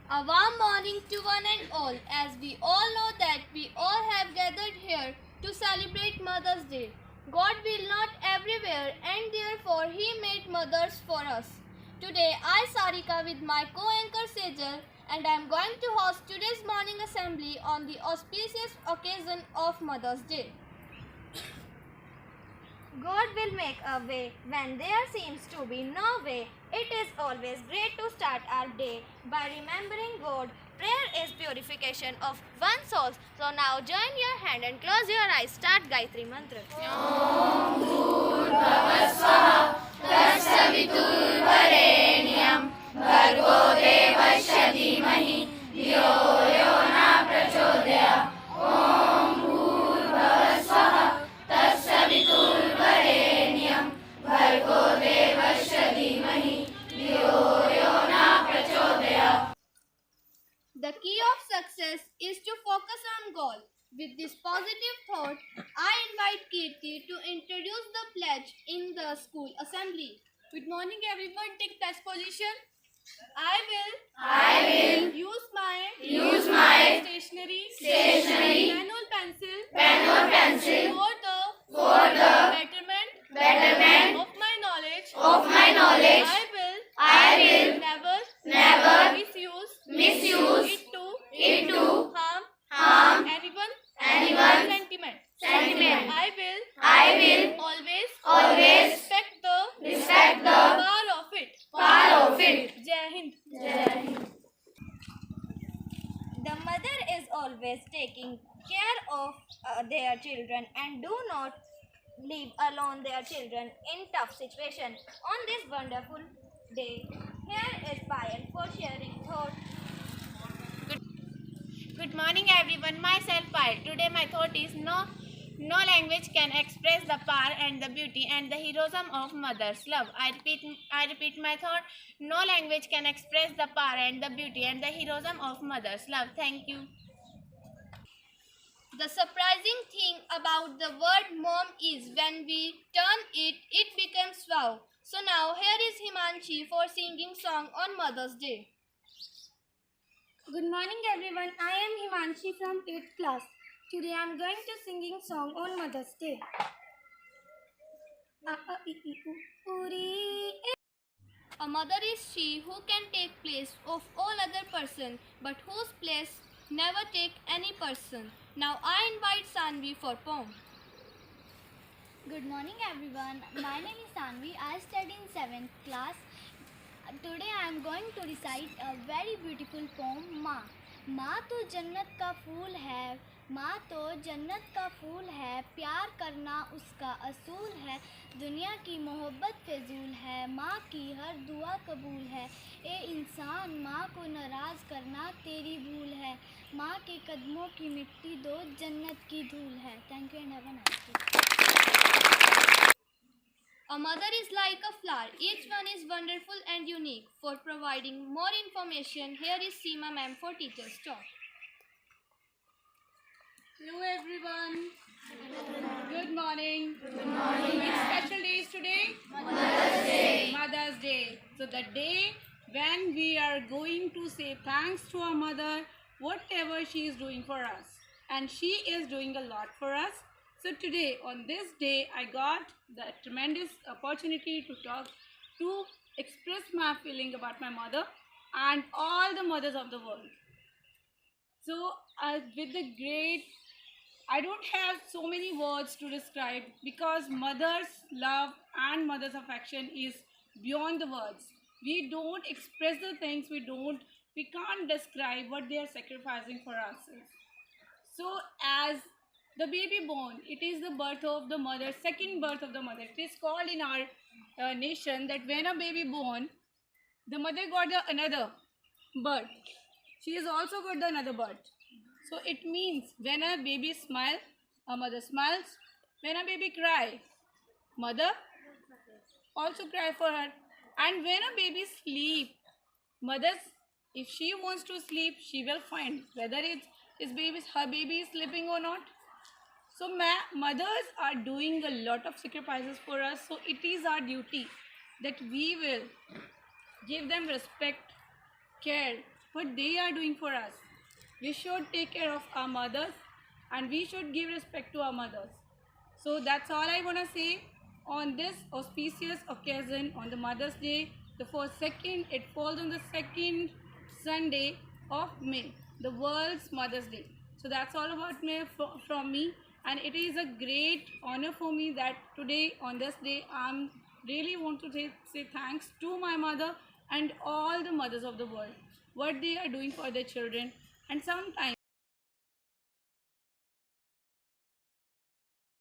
A warm morning to one and all, as we all know that we all have gathered here to celebrate Mother's Day. God will not everywhere, and therefore He made mothers for us. Today, I, Sarika, with my co-anchor Sejal, and I am going to host today's morning assembly on the auspicious occasion of Mother's Day. God will make a way when there seems to be no way. It is always great to start our day by remembering God. Prayer is purification of one's soul. So now join your hand and close your eyes. Start Gayatri Mantra. The key of success is to focus on goal. With this positive thought, I invite Kirti to introduce the pledge in the school assembly. Good morning everyone, take test position. I will use my stationery pen or pencil for the betterment of my knowledge. I will never misuse it to harm anyone's sentiment. I will always respect the power of it. Jai Hind. The mother is always taking care of their children and do not leave alone their children in tough situation. On this wonderful day, here is Payal for sharing thoughts. Good morning everyone, myself Payal. Today my thought is no language can express the power and the beauty and the heroism of mother's love. I repeat my thought. No language can express the power and the beauty and the heroism of mother's love. Thank you. The surprising thing about the word mom is when we turn it, it becomes wow. So now here is Himanshi for singing song on Mother's Day. Good morning everyone, I am Himanshi from 8th class. Today I am going to singing song on Mother's Day. A mother is she who can take place of all other person, but whose place never take any person. Now I invite Sanvi for poem. Good morning everyone. My name is Sanvi. I study in 7th class. Today I am going to recite a very beautiful poem माँ. माँ तो जन्नत का फूल है, माँ तो जन्नत का फूल है, प्यार करना उसका असूल है, दुनिया की मोहब्बत फिजूल है, माँ की हर दुआ कबूल है, ए इंसान माँ को नाराज़ करना तेरी भूल है, माँ के कदमों की मिट्टी दो जन्नत की धूल है. Thank you and have a nice day. A mother is like a flower. Each one is wonderful and unique. For providing more information, here is Seema ma'am for Teachers Talk. Hello everyone. Good morning. Which special day is today? Mother's Day. So the day when we are going to say thanks to our mother, whatever she is doing for us. And she is doing a lot for us. So today, on this day, I got the tremendous opportunity to express my feeling about my mother and all the mothers of the world. So with the great, I don't have so many words to describe because mother's love and mother's affection is beyond the words. We don't express the things we can't describe what they are sacrificing for us. So as the baby born, it is the birth of the mother, second birth of the mother. It is called in our nation that when a baby born, the mother got another birth. She has also got the another birth. So it means when a baby smiles, a mother smiles. When a baby cry, mother also cry for her. And when a baby sleep, mothers, if she wants to sleep, she will find whether her baby is sleeping or not. So mothers are doing a lot of sacrifices for us. So it is our duty that we will give them respect, care, what they are doing for us. We should take care of our mothers and we should give respect to our mothers. So that's all I want to say on this auspicious occasion on the Mother's Day. It falls on the second Sunday of May, the world's Mother's Day. So that's all about me from me, and it is a great honor for me that today on this day I'm really want to say thanks to my mother and all the mothers of the world, what they are doing for their children. And sometimes